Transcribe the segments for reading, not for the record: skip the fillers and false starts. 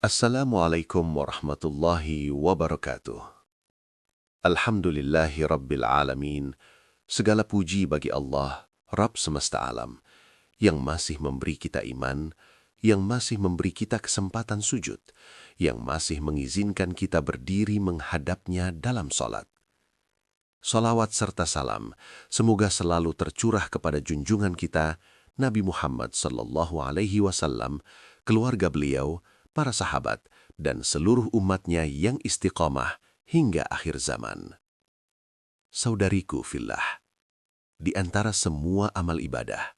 Assalamualaikum warahmatullahi wabarakatuh. Alhamdulillahi rabbil alamin. Segala puji bagi Allah, Rabb semesta alam, yang masih memberi kita iman, yang masih memberi kita kesempatan sujud, yang masih mengizinkan kita berdiri menghadapnya dalam salat. Salawat serta salam semoga selalu tercurah kepada junjungan kita Nabi Muhammad sallallahu alaihi wasallam, keluarga beliau, para sahabat, dan seluruh umatnya yang istiqomah hingga akhir zaman. Saudariku fillah, di antara semua amal ibadah,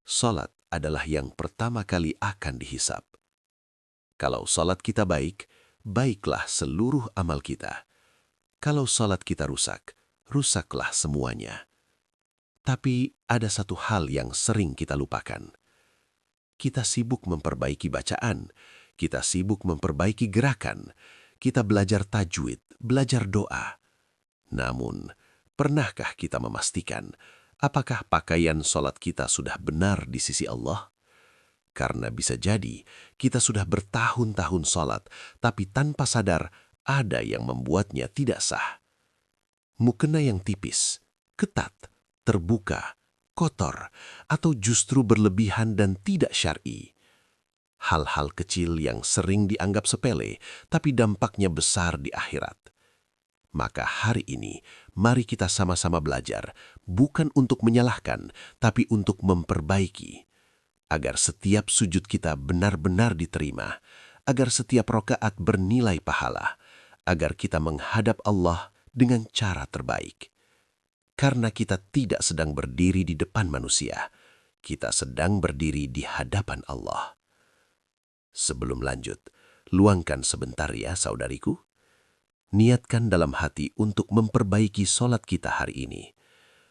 salat adalah yang pertama kali akan dihisap. Kalau salat kita baik, baiklah seluruh amal kita. Kalau salat kita rusak, rusaklah semuanya. Tapi ada satu hal yang sering kita lupakan. Kita sibuk memperbaiki bacaan, kita sibuk memperbaiki gerakan, kita belajar tajwid, belajar doa. Namun, pernahkah kita memastikan apakah pakaian salat kita sudah benar di sisi Allah? Karena bisa jadi kita sudah bertahun-tahun salat, tapi tanpa sadar ada yang membuatnya tidak sah. Mukena yang tipis, ketat, terbuka, kotor, atau justru berlebihan dan tidak syar'i. Hal-hal kecil yang sering dianggap sepele, tapi dampaknya besar di akhirat. Maka hari ini, mari kita sama-sama belajar, bukan untuk menyalahkan, tapi untuk memperbaiki. Agar setiap sujud kita benar-benar diterima, agar setiap rakaat bernilai pahala, agar kita menghadap Allah dengan cara terbaik. Karena kita tidak sedang berdiri di depan manusia, kita sedang berdiri di hadapan Allah. Sebelum lanjut, luangkan sebentar ya saudariku. Niatkan dalam hati untuk memperbaiki salat kita hari ini.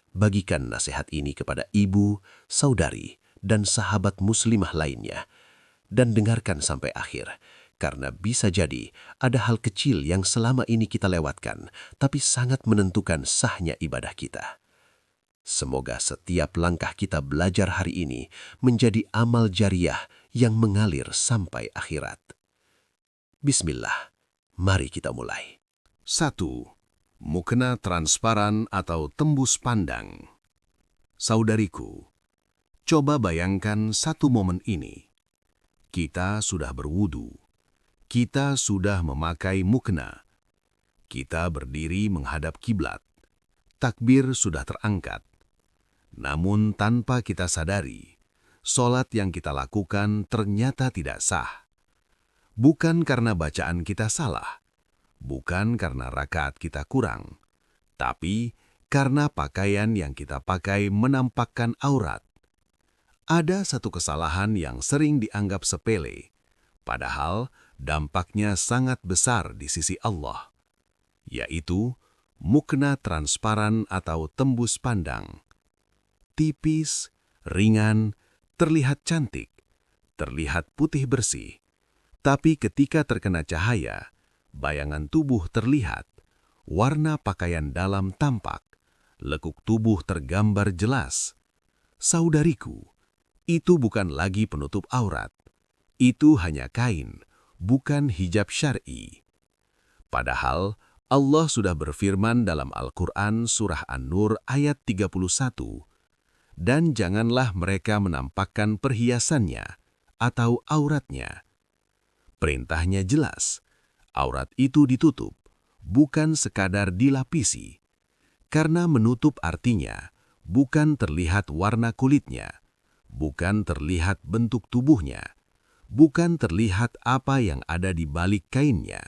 Bagikan nasihat ini kepada ibu, saudari, dan sahabat muslimah lainnya. Dan dengarkan sampai akhir, karena bisa jadi ada hal kecil yang selama ini kita lewatkan, tapi sangat menentukan sahnya ibadah kita. Semoga setiap langkah kita belajar hari ini menjadi amal jariah yang mengalir sampai akhirat. Bismillah, mari kita mulai. 1. Mukena transparan atau tembus pandang. Saudariku, coba bayangkan satu momen ini. Kita sudah berwudu. Kita sudah memakai mukena. Kita berdiri menghadap kiblat. Takbir sudah terangkat. Namun tanpa kita sadari, salat yang kita lakukan ternyata tidak sah. Bukan karena bacaan kita salah, bukan karena rakaat kita kurang, tapi karena pakaian yang kita pakai menampakkan aurat. Ada satu kesalahan yang sering dianggap sepele, padahal dampaknya sangat besar di sisi Allah, yaitu mukena transparan atau tembus pandang. Tipis, ringan, terlihat cantik, terlihat putih bersih, tapi ketika terkena cahaya, bayangan tubuh terlihat, warna pakaian dalam tampak, lekuk tubuh tergambar jelas. Saudariku, itu bukan lagi penutup aurat. Itu hanya kain, bukan hijab syar'i. Padahal Allah sudah berfirman dalam Al-Quran Surah An-Nur ayat 31, dan janganlah mereka menampakkan perhiasannya atau auratnya. Perintahnya jelas, aurat itu ditutup, bukan sekadar dilapisi. Karena menutup artinya bukan terlihat warna kulitnya, bukan terlihat bentuk tubuhnya, bukan terlihat apa yang ada di balik kainnya.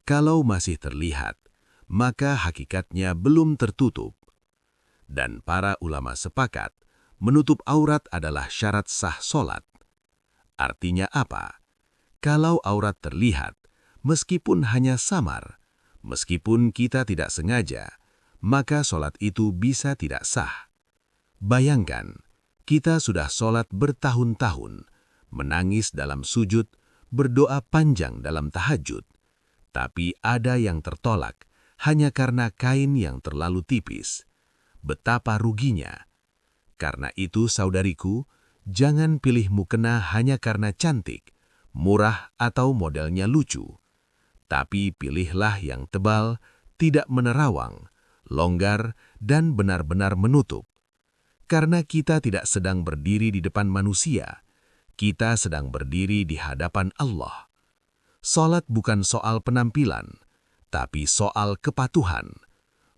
Kalau masih terlihat, maka hakikatnya belum tertutup. Dan para ulama sepakat, menutup aurat adalah syarat sah salat. Artinya apa? Kalau aurat terlihat, meskipun hanya samar, meskipun kita tidak sengaja, maka salat itu bisa tidak sah. Bayangkan, kita sudah salat bertahun-tahun, menangis dalam sujud, berdoa panjang dalam tahajud, tapi ada yang tertolak hanya karena kain yang terlalu tipis. Betapa ruginya. Karena itu saudariku, jangan pilih mukena hanya karena cantik, murah atau modelnya lucu. Tapi pilihlah yang tebal, tidak menerawang, longgar, dan benar-benar menutup. Karena kita tidak sedang berdiri di depan manusia, kita sedang berdiri di hadapan Allah. Salat bukan soal penampilan, tapi soal kepatuhan.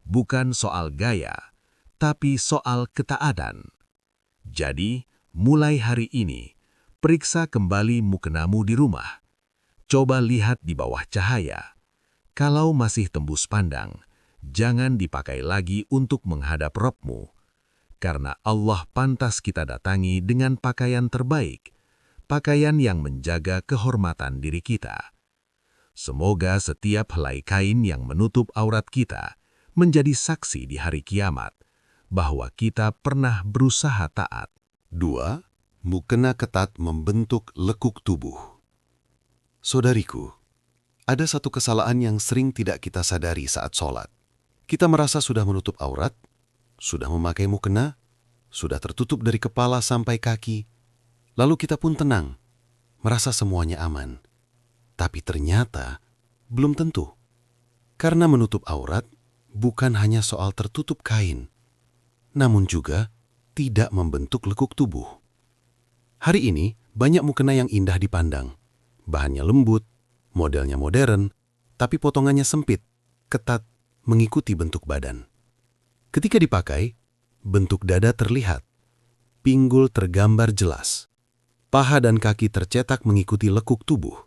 Bukan soal gaya, tapi soal ketaatan. Jadi, mulai hari ini, periksa kembali mukenamu di rumah. Coba lihat di bawah cahaya. Kalau masih tembus pandang, jangan dipakai lagi untuk menghadap Rabb-mu. Karena Allah pantas kita datangi dengan pakaian terbaik, pakaian yang menjaga kehormatan diri kita. Semoga setiap helai kain yang menutup aurat kita menjadi saksi di hari kiamat bahwa kita pernah berusaha taat. 2. Mukena ketat membentuk lekuk tubuh. Saudariku, ada satu kesalahan yang sering tidak kita sadari saat sholat. Kita merasa sudah menutup aurat, sudah memakai mukena, sudah tertutup dari kepala sampai kaki, lalu kita pun tenang, merasa semuanya aman. Tapi ternyata belum tentu. Karena menutup aurat bukan hanya soal tertutup kain, namun juga tidak membentuk lekuk tubuh. Hari ini banyak mukena yang indah dipandang. Bahannya lembut, modelnya modern, tapi potongannya sempit, ketat, mengikuti bentuk badan. Ketika dipakai, bentuk dada terlihat, pinggul tergambar jelas, paha dan kaki tercetak mengikuti lekuk tubuh.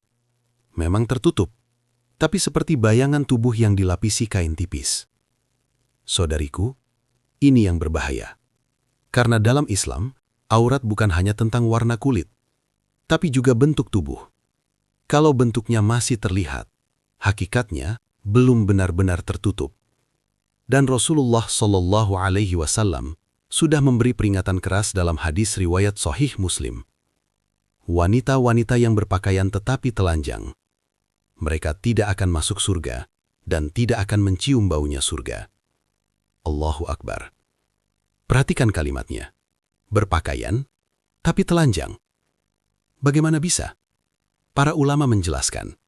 Memang tertutup, tapi seperti bayangan tubuh yang dilapisi kain tipis. Saudariku, ini yang berbahaya. Karena dalam Islam, aurat bukan hanya tentang warna kulit, tapi juga bentuk tubuh. Kalau bentuknya masih terlihat, hakikatnya belum benar-benar tertutup. Dan Rasulullah Shallallahu Alaihi Wasallam sudah memberi peringatan keras dalam hadis riwayat Sahih Muslim. Wanita-wanita yang berpakaian tetapi telanjang, mereka tidak akan masuk surga dan tidak akan mencium baunya surga. Allahu Akbar. Perhatikan kalimatnya. Berpakaian, tapi telanjang. Bagaimana bisa? Para ulama menjelaskan.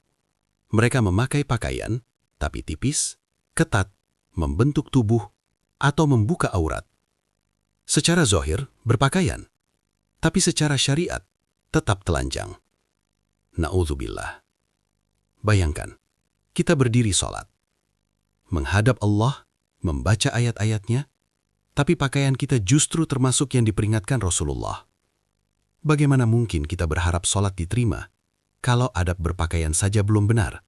Mereka memakai pakaian, tapi tipis, ketat, membentuk tubuh, atau membuka aurat. Secara zahir, berpakaian. Tapi secara syariat, tetap telanjang. Na'udzubillah. Bayangkan, kita berdiri sholat, menghadap Allah, membaca ayat-ayatnya, tapi pakaian kita justru termasuk yang diperingatkan Rasulullah. Bagaimana mungkin kita berharap sholat diterima kalau adab berpakaian saja belum benar?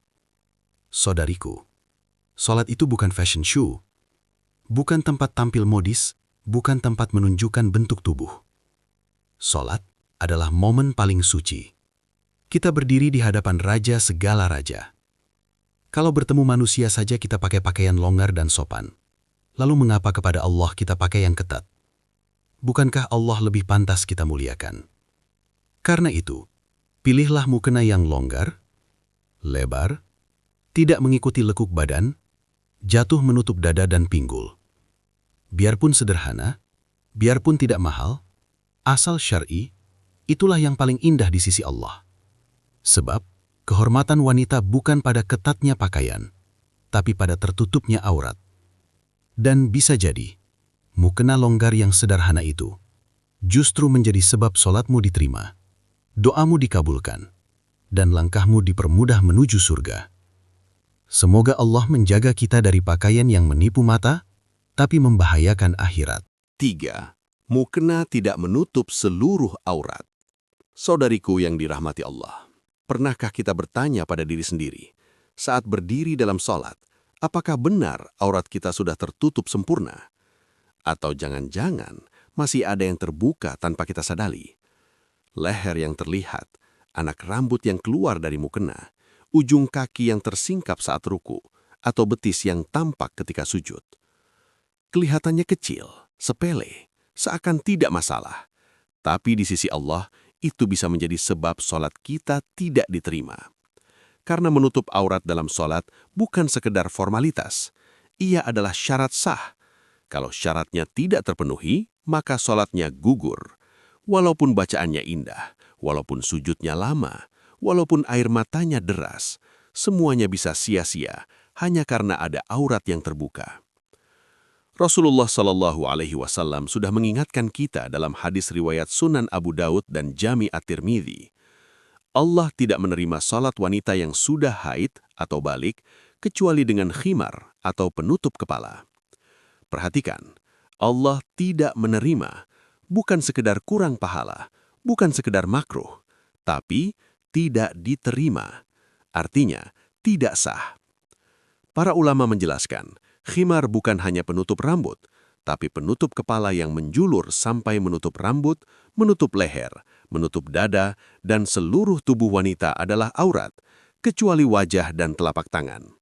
Saudariku, sholat itu bukan fashion show, bukan tempat tampil modis, bukan tempat menunjukkan bentuk tubuh. Sholat adalah momen paling suci. Kita berdiri di hadapan Raja segala raja. Kalau bertemu manusia saja kita pakai pakaian longgar dan sopan. Lalu mengapa kepada Allah kita pakai yang ketat? Bukankah Allah lebih pantas kita muliakan? Karena itu, pilihlah mukena yang longgar, lebar, tidak mengikuti lekuk badan, jatuh menutup dada dan pinggul. Biarpun sederhana, biarpun tidak mahal, asal syar'i, itulah yang paling indah di sisi Allah. Sebab, kehormatan wanita bukan pada ketatnya pakaian, tapi pada tertutupnya aurat. Dan bisa jadi, mukena longgar yang sederhana itu justru menjadi sebab sholatmu diterima, doamu dikabulkan, dan langkahmu dipermudah menuju surga. Semoga Allah menjaga kita dari pakaian yang menipu mata, tapi membahayakan akhirat. 3. Mukena tidak menutup seluruh aurat. Saudariku yang dirahmati Allah, pernahkah kita bertanya pada diri sendiri, saat berdiri dalam sholat, apakah benar aurat kita sudah tertutup sempurna? Atau jangan-jangan masih ada yang terbuka tanpa kita sadari? Leher yang terlihat, anak rambut yang keluar dari mukena, ujung kaki yang tersingkap saat ruku, atau betis yang tampak ketika sujud. Kelihatannya kecil, sepele, seakan tidak masalah. Tapi di sisi Allah, itu bisa menjadi sebab sholat kita tidak diterima. Karena menutup aurat dalam sholat bukan sekedar formalitas. Ia adalah syarat sah. Kalau syaratnya tidak terpenuhi, maka sholatnya gugur. Walaupun bacaannya indah, walaupun sujudnya lama, walaupun air matanya deras, semuanya bisa sia-sia hanya karena ada aurat yang terbuka. Rasulullah Shallallahu Alaihi Wasallam sudah mengingatkan kita dalam hadis riwayat Sunan Abu Daud dan Jami At-Tirmidzi. Allah tidak menerima salat wanita yang sudah haid atau balik kecuali dengan khimar atau penutup kepala. Perhatikan, Allah tidak menerima, bukan sekedar kurang pahala, bukan sekedar makruh, tapi tidak diterima. Artinya, tidak sah. Para ulama menjelaskan, khimar bukan hanya penutup rambut, tapi penutup kepala yang menjulur sampai menutup rambut, menutup leher, menutup dada, dan seluruh tubuh wanita adalah aurat, kecuali wajah dan telapak tangan.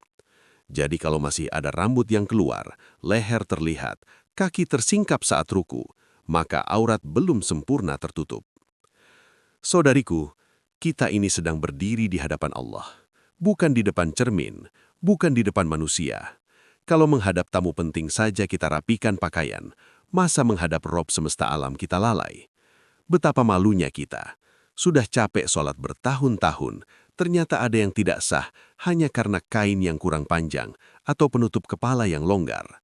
Jadi kalau masih ada rambut yang keluar, leher terlihat, kaki tersingkap saat ruku, maka aurat belum sempurna tertutup. Saudariku, kita ini sedang berdiri di hadapan Allah, bukan di depan cermin, bukan di depan manusia. Kalau menghadap tamu penting saja kita rapikan pakaian, masa menghadap Rob semesta alam kita lalai? Betapa malunya kita. Sudah capek sholat bertahun-tahun, ternyata ada yang tidak sah hanya karena kain yang kurang panjang atau penutup kepala yang longgar.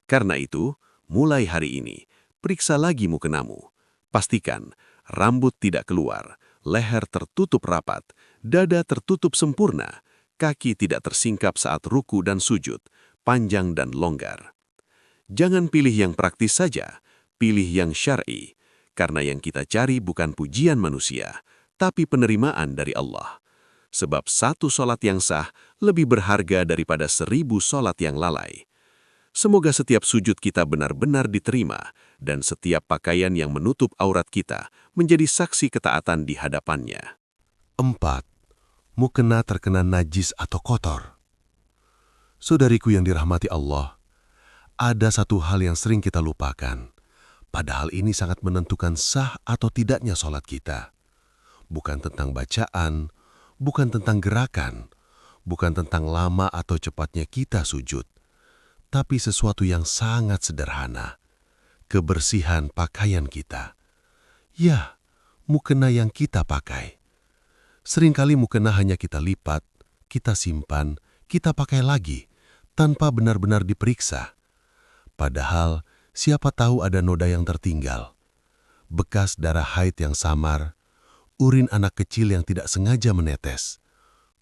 Karena itu, mulai hari ini, periksa lagi mukenamu. Pastikan rambut tidak keluar, leher tertutup rapat, dada tertutup sempurna, kaki tidak tersingkap saat ruku dan sujud, panjang dan longgar. Jangan pilih yang praktis saja, pilih yang syar'i, karena yang kita cari bukan pujian manusia, tapi penerimaan dari Allah. Sebab satu sholat yang sah lebih berharga daripada 1000 sholat yang lalai. Semoga setiap sujud kita benar-benar diterima, dan setiap pakaian yang menutup aurat kita menjadi saksi ketaatan di hadapannya. 4. Mukena terkena najis atau kotor. Saudariku yang dirahmati Allah, ada satu hal yang sering kita lupakan, padahal ini sangat menentukan sah atau tidaknya sholat kita. Bukan tentang bacaan, bukan tentang gerakan, bukan tentang lama atau cepatnya kita sujud, tapi sesuatu yang sangat sederhana, kebersihan pakaian kita. Ya, mukena yang kita pakai. Seringkali mukena hanya kita lipat, kita simpan, kita pakai lagi, tanpa benar-benar diperiksa. Padahal, siapa tahu ada noda yang tertinggal, bekas darah haid yang samar, urin anak kecil yang tidak sengaja menetes,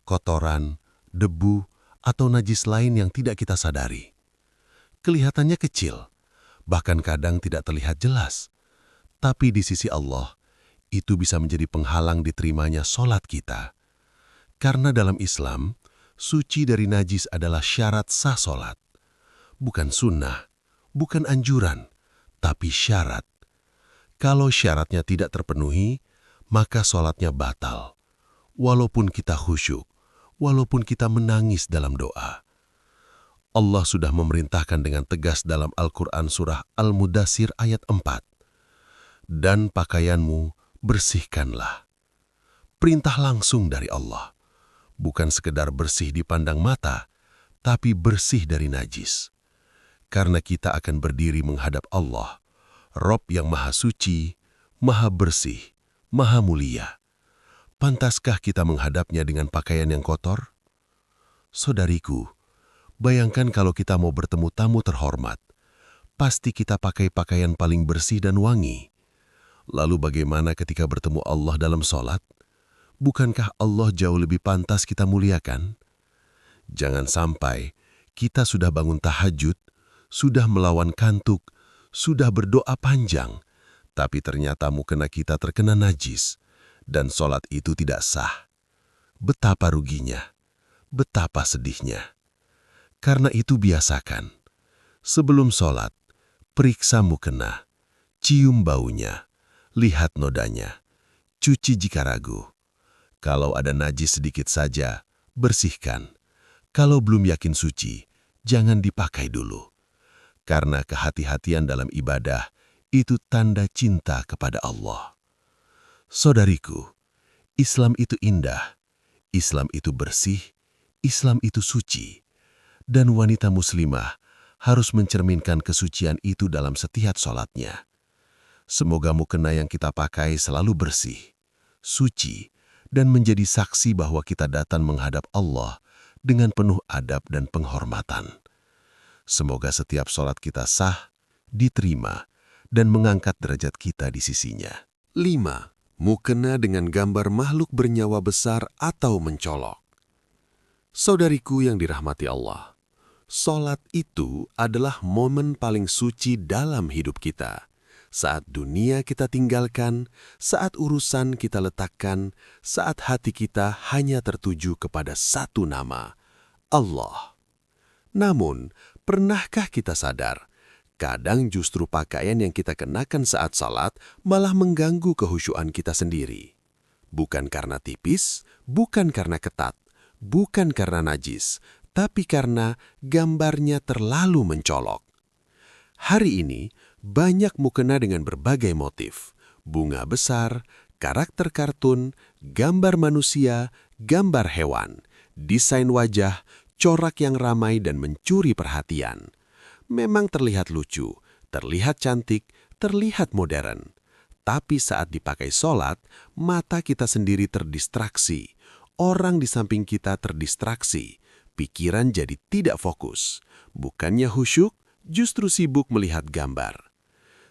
kotoran, debu, atau najis lain yang tidak kita sadari. Kelihatannya kecil, bahkan kadang tidak terlihat jelas, tapi di sisi Allah, itu bisa menjadi penghalang diterimanya sholat kita. Karena dalam Islam, suci dari najis adalah syarat sah sholat. Bukan sunnah, bukan anjuran, tapi syarat. Kalau syaratnya tidak terpenuhi, maka sholatnya batal. Walaupun kita khusyuk, walaupun kita menangis dalam doa. Allah sudah memerintahkan dengan tegas dalam Al-Quran surah Al-Mudassir ayat 4. Dan pakaianmu bersihkanlah. Perintah langsung dari Allah. Bukan sekedar bersih dipandang mata, tapi bersih dari najis. Karena kita akan berdiri menghadap Allah, Rob yang maha suci, maha bersih, maha mulia. Pantaskah kita menghadapnya dengan pakaian yang kotor? Saudariku, bayangkan kalau kita mau bertemu tamu terhormat, pasti kita pakai pakaian paling bersih dan wangi. Lalu bagaimana ketika bertemu Allah dalam sholat? Bukankah Allah jauh lebih pantas kita muliakan? Jangan sampai kita sudah bangun tahajud, sudah melawan kantuk, sudah berdoa panjang, tapi ternyata mukena kita terkena najis, dan sholat itu tidak sah. Betapa ruginya, betapa sedihnya. Karena itu biasakan, sebelum sholat, periksa mukena, cium baunya, lihat nodanya, cuci jika ragu. Kalau ada najis sedikit saja, bersihkan. Kalau belum yakin suci, jangan dipakai dulu. Karena kehati-hatian dalam ibadah, itu tanda cinta kepada Allah. Saudariku, Islam itu indah, Islam itu bersih, Islam itu suci. Dan wanita muslimah harus mencerminkan kesucian itu dalam setiap sholatnya. Semoga mukena yang kita pakai selalu bersih, suci, dan menjadi saksi bahwa kita datang menghadap Allah dengan penuh adab dan penghormatan. Semoga setiap sholat kita sah, diterima, dan mengangkat derajat kita di sisinya. 5. Mukena dengan gambar makhluk bernyawa besar atau mencolok. Saudariku yang dirahmati Allah, sholat itu adalah momen paling suci dalam hidup kita. Saat dunia kita tinggalkan, saat urusan kita letakkan, saat hati kita hanya tertuju kepada satu nama, Allah. Namun, pernahkah kita sadar, kadang justru pakaian yang kita kenakan saat salat malah mengganggu kehusyuan kita sendiri. Bukan karena tipis, bukan karena ketat, bukan karena najis, tapi karena gambarnya terlalu mencolok. Hari ini, banyak mukena dengan berbagai motif, bunga besar, karakter kartun, gambar manusia, gambar hewan, desain wajah, corak yang ramai dan mencuri perhatian. Memang terlihat lucu, terlihat cantik, terlihat modern. Tapi saat dipakai sholat, mata kita sendiri terdistraksi. Orang di samping kita terdistraksi. Pikiran jadi tidak fokus. Bukannya khusyuk, justru sibuk melihat gambar.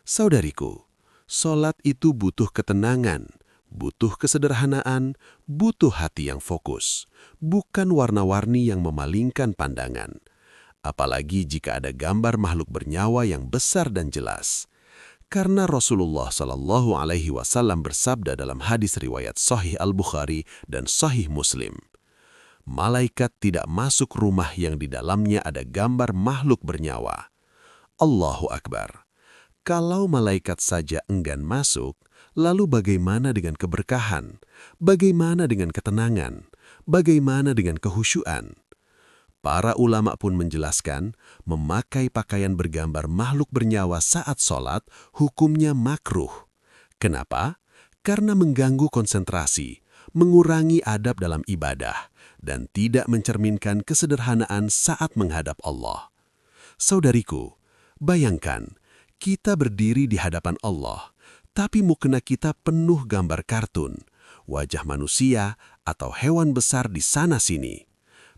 Saudariku, sholat itu butuh ketenangan, butuh kesederhanaan, butuh hati yang fokus. Bukan warna-warni yang memalingkan pandangan. Apalagi jika ada gambar makhluk bernyawa yang besar dan jelas. Karena Rasulullah SAW bersabda dalam hadis riwayat Sahih Al-Bukhari dan Sahih Muslim, malaikat tidak masuk rumah yang di dalamnya ada gambar makhluk bernyawa. Allahu Akbar. Kalau malaikat saja enggan masuk, lalu bagaimana dengan keberkahan? Bagaimana dengan ketenangan? Bagaimana dengan kehusyuan? Para ulama pun menjelaskan, memakai pakaian bergambar makhluk bernyawa saat sholat, hukumnya makruh. Kenapa? Karena mengganggu konsentrasi, mengurangi adab dalam ibadah, dan tidak mencerminkan kesederhanaan saat menghadap Allah. Saudariku, bayangkan, kita berdiri di hadapan Allah, tapi mukena kita penuh gambar kartun, wajah manusia, atau hewan besar di sana-sini.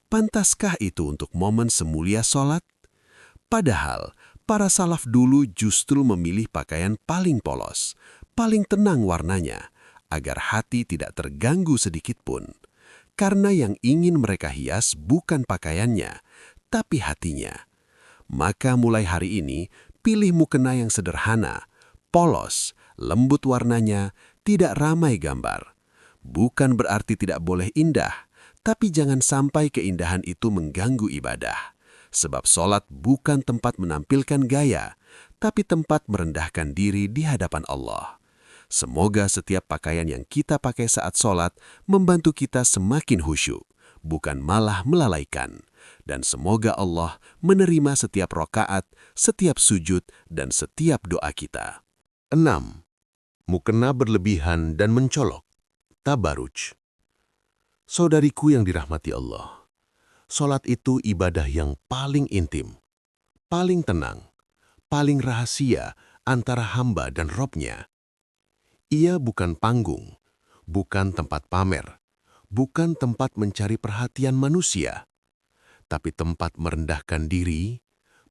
Pantaskah itu untuk momen semulia sholat? Padahal, para salaf dulu justru memilih pakaian paling polos, paling tenang warnanya, agar hati tidak terganggu sedikitpun. Karena yang ingin mereka hias bukan pakaiannya, tapi hatinya. Maka mulai hari ini, pilih mukena yang sederhana, polos, lembut warnanya, tidak ramai gambar. Bukan berarti tidak boleh indah, tapi jangan sampai keindahan itu mengganggu ibadah. Sebab sholat bukan tempat menampilkan gaya, tapi tempat merendahkan diri di hadapan Allah. Semoga setiap pakaian yang kita pakai saat sholat membantu kita semakin khusyuk, bukan malah melalaikan. Dan semoga Allah menerima setiap rakaat, setiap sujud, dan setiap doa kita. 6. Mukena berlebihan dan mencolok. Tabaruj. Saudariku yang dirahmati Allah, sholat itu ibadah yang paling intim, paling tenang, paling rahasia antara hamba dan Robnya. Ia bukan panggung, bukan tempat pamer, bukan tempat mencari perhatian manusia, tapi tempat merendahkan diri,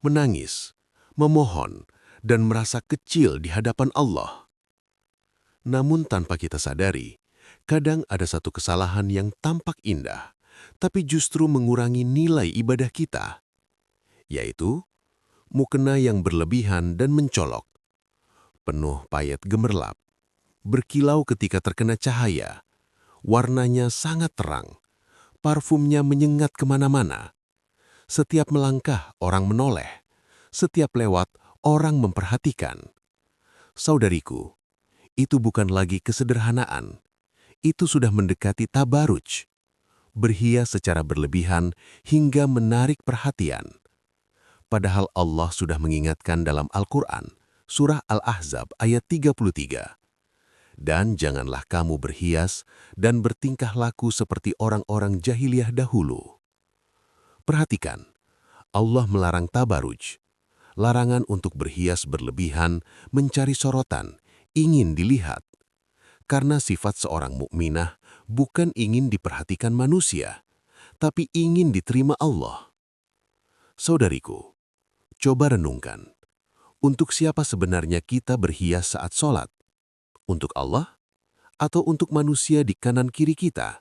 menangis, memohon, dan merasa kecil di hadapan Allah. Namun tanpa kita sadari, kadang ada satu kesalahan yang tampak indah, tapi justru mengurangi nilai ibadah kita, yaitu mukena yang berlebihan dan mencolok, penuh payet gemerlap, berkilau ketika terkena cahaya, warnanya sangat terang, parfumnya menyengat kemana-mana. Setiap melangkah orang menoleh, setiap lewat orang memperhatikan. Saudariku, itu bukan lagi kesederhanaan. Itu sudah mendekati tabaruj, berhias secara berlebihan hingga menarik perhatian. Padahal Allah sudah mengingatkan dalam Al-Quran, Surah Al-Ahzab ayat 33. Dan janganlah kamu berhias dan bertingkah laku seperti orang-orang jahiliyah dahulu. Perhatikan, Allah melarang tabaruj, larangan untuk berhias berlebihan, mencari sorotan, ingin dilihat. Karena sifat seorang mukminah bukan ingin diperhatikan manusia, tapi ingin diterima Allah. Saudariku, coba renungkan, untuk siapa sebenarnya kita berhias saat sholat? Untuk Allah? Atau untuk manusia di kanan kiri kita?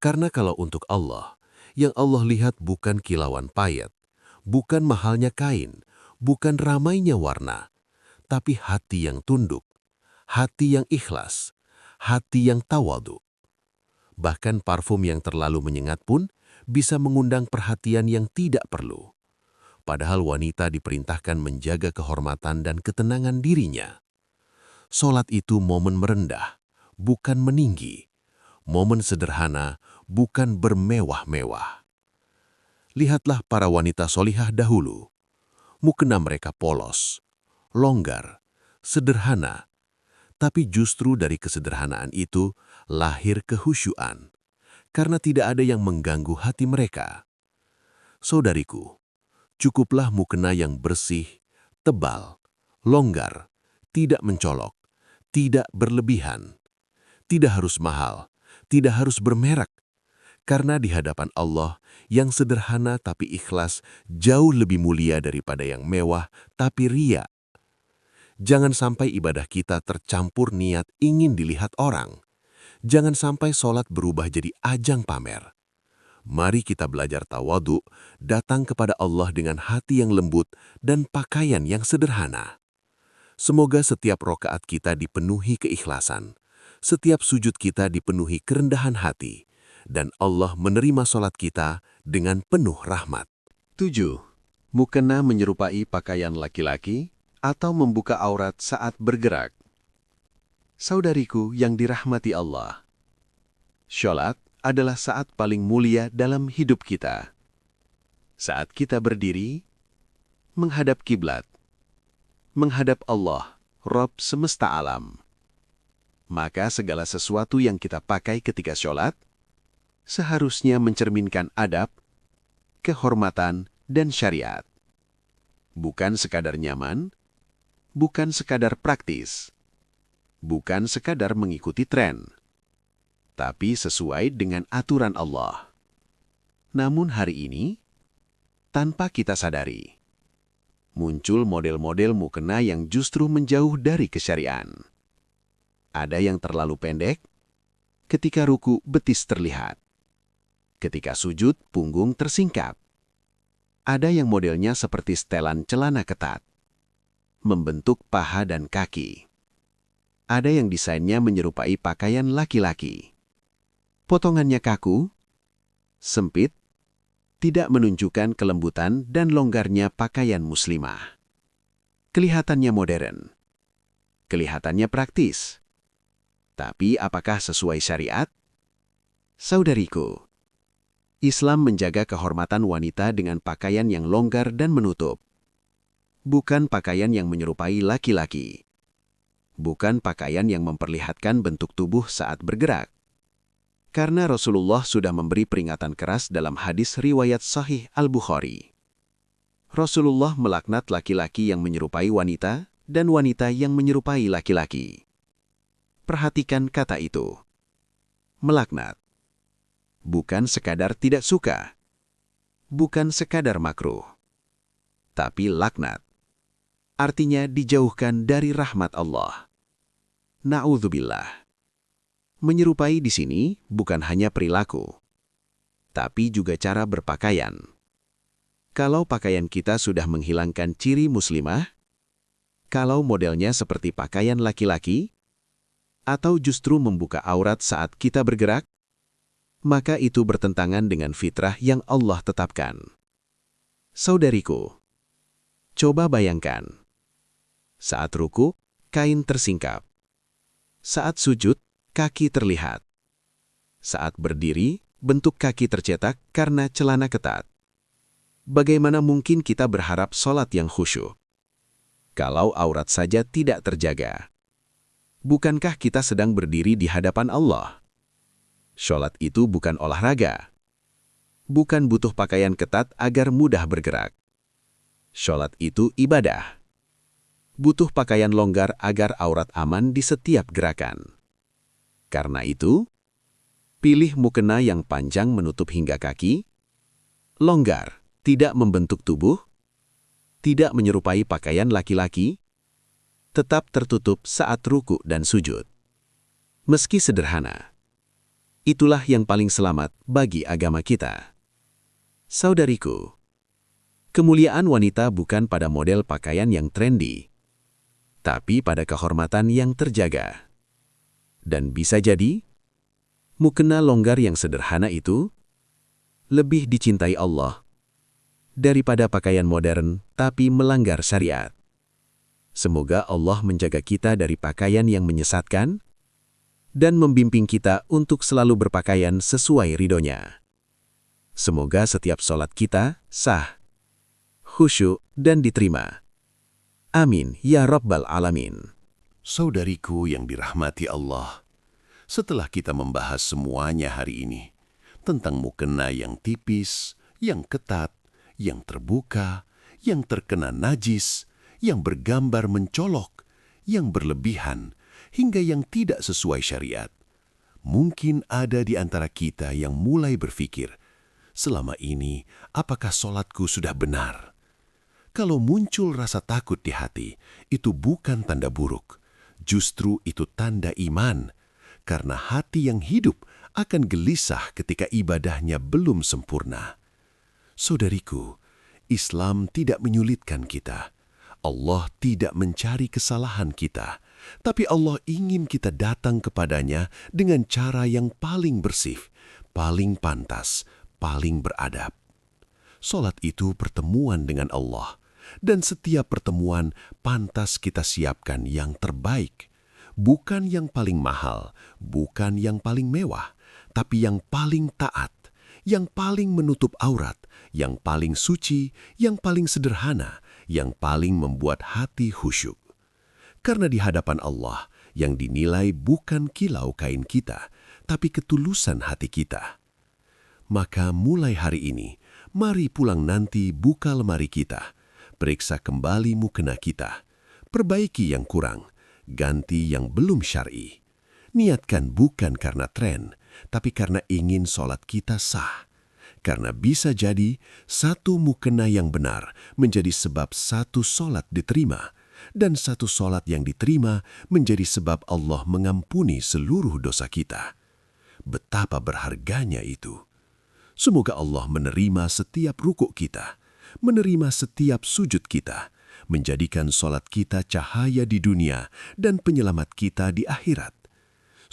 Karena kalau untuk Allah, yang Allah lihat bukan kilauan payet, bukan mahalnya kain, bukan ramainya warna, tapi hati yang tunduk, hati yang ikhlas, hati yang tawadu. Bahkan parfum yang terlalu menyengat pun bisa mengundang perhatian yang tidak perlu. Padahal wanita diperintahkan menjaga kehormatan dan ketenangan dirinya. Sholat itu momen merendah, bukan meninggi. Momen sederhana, bukan bermewah-mewah. Lihatlah para wanita solihah dahulu. Mukena mereka polos, longgar, sederhana. Tapi justru dari kesederhanaan itu lahir kehusyuan, karena tidak ada yang mengganggu hati mereka. Saudariku, cukuplah mukena yang bersih, tebal, longgar, tidak mencolok, tidak berlebihan. Tidak harus mahal, tidak harus bermerek. Karena di hadapan Allah, yang sederhana tapi ikhlas jauh lebih mulia daripada yang mewah tapi riya. Jangan sampai ibadah kita tercampur niat ingin dilihat orang. Jangan sampai sholat berubah jadi ajang pamer. Mari kita belajar tawadu, datang kepada Allah dengan hati yang lembut dan pakaian yang sederhana. Semoga setiap rokaat kita dipenuhi keikhlasan, setiap sujud kita dipenuhi kerendahan hati, dan Allah menerima sholat kita dengan penuh rahmat. 7. Mukena menyerupai pakaian laki-laki atau membuka aurat saat bergerak. Saudariku yang dirahmati Allah, sholat adalah saat paling mulia dalam hidup kita. Saat kita berdiri, menghadap kiblat, menghadap Allah, Rabb semesta alam. Maka segala sesuatu yang kita pakai ketika sholat, seharusnya mencerminkan adab, kehormatan, dan syariat. Bukan sekadar nyaman, bukan sekadar praktis, bukan sekadar mengikuti tren, tapi sesuai dengan aturan Allah. Namun hari ini, tanpa kita sadari, muncul model-model mukena yang justru menjauh dari kesyariatan. Ada yang terlalu pendek, ketika ruku betis terlihat. Ketika sujud, punggung tersingkap. Ada yang modelnya seperti setelan celana ketat, membentuk paha dan kaki. Ada yang desainnya menyerupai pakaian laki-laki. Potongannya kaku, sempit, tidak menunjukkan kelembutan dan longgarnya pakaian muslimah. Kelihatannya modern, kelihatannya praktis. Tapi apakah sesuai syariat? Saudariku, Islam menjaga kehormatan wanita dengan pakaian yang longgar dan menutup. Bukan pakaian yang menyerupai laki-laki. Bukan pakaian yang memperlihatkan bentuk tubuh saat bergerak. Karena Rasulullah sudah memberi peringatan keras dalam hadis riwayat Sahih Al-Bukhari. Rasulullah melaknat laki-laki yang menyerupai wanita dan wanita yang menyerupai laki-laki. Perhatikan kata itu. Melaknat. Bukan sekadar tidak suka. Bukan sekadar makruh. Tapi laknat. Artinya dijauhkan dari rahmat Allah. Na'udzubillah. Menyerupai di sini bukan hanya perilaku, tapi juga cara berpakaian. Kalau pakaian kita sudah menghilangkan ciri muslimah, kalau modelnya seperti pakaian laki-laki, atau justru membuka aurat saat kita bergerak, maka itu bertentangan dengan fitrah yang Allah tetapkan. Saudariku, coba bayangkan. Saat ruku, kain tersingkap. Saat sujud, kaki terlihat. Saat berdiri, bentuk kaki tercetak karena celana ketat. Bagaimana mungkin kita berharap sholat yang khusyuk kalau aurat saja tidak terjaga? Bukankah kita sedang berdiri di hadapan Allah? Sholat itu bukan olahraga. Bukan butuh pakaian ketat agar mudah bergerak. Sholat itu ibadah. Butuh pakaian longgar agar aurat aman di setiap gerakan. Karena itu, Pilih mukena yang panjang menutup hingga kaki, longgar, tidak membentuk tubuh, tidak menyerupai pakaian laki-laki, tetap tertutup saat ruku dan sujud. Meski sederhana, itulah yang paling selamat bagi agama kita. Saudariku, kemuliaan wanita bukan pada model pakaian yang trendy, tapi pada kehormatan yang terjaga. Dan bisa jadi, mukena longgar yang sederhana itu lebih dicintai Allah daripada pakaian modern tapi melanggar syariat. Semoga Allah menjaga kita dari pakaian yang menyesatkan dan membimbing kita untuk selalu berpakaian sesuai ridhonya. Semoga setiap sholat kita sah, khusyuk, dan diterima. Amin ya Rabbal Alamin. Saudariku yang dirahmati Allah, setelah kita membahas semuanya hari ini, tentang mukena yang tipis, yang ketat, yang terbuka, yang terkena najis, yang bergambar mencolok, yang berlebihan, hingga yang tidak sesuai syariat. Mungkin ada di antara kita yang mulai berpikir, selama ini apakah sholatku sudah benar? Kalau muncul rasa takut di hati, itu bukan tanda buruk. Justru itu tanda iman, karena hati yang hidup akan gelisah ketika ibadahnya belum sempurna. Saudariku, Islam tidak menyulitkan kita. Allah tidak mencari kesalahan kita, tapi Allah ingin kita datang kepadanya dengan cara yang paling bersih, paling pantas, paling beradab. Salat itu pertemuan dengan Allah, dan setiap pertemuan pantas kita siapkan yang terbaik. Bukan yang paling mahal, bukan yang paling mewah, tapi yang paling taat, yang paling menutup aurat, yang paling suci, yang paling sederhana, yang paling membuat hati khusyuk. Karena di hadapan Allah, yang dinilai bukan kilau kain kita, tapi ketulusan hati kita. Maka mulai hari ini, mari pulang nanti buka lemari kita, periksa kembali mukena kita, perbaiki yang kurang, ganti yang belum syar'i. Niatkan bukan karena tren, tapi karena ingin sholat kita sah. Karena bisa jadi satu mukena yang benar menjadi sebab satu sholat diterima, dan satu sholat yang diterima menjadi sebab Allah mengampuni seluruh dosa kita. Betapa berharganya itu. Semoga Allah menerima setiap rukuk kita, menerima setiap sujud kita, menjadikan sholat kita cahaya di dunia dan penyelamat kita di akhirat.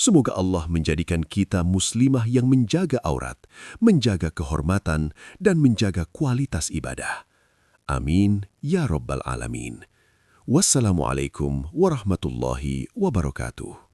Semoga Allah menjadikan kita muslimah yang menjaga aurat, menjaga kehormatan, dan menjaga kualitas ibadah. Amin ya Rabbal Alamin. Wassalamualaikum warahmatullahi wabarakatuh.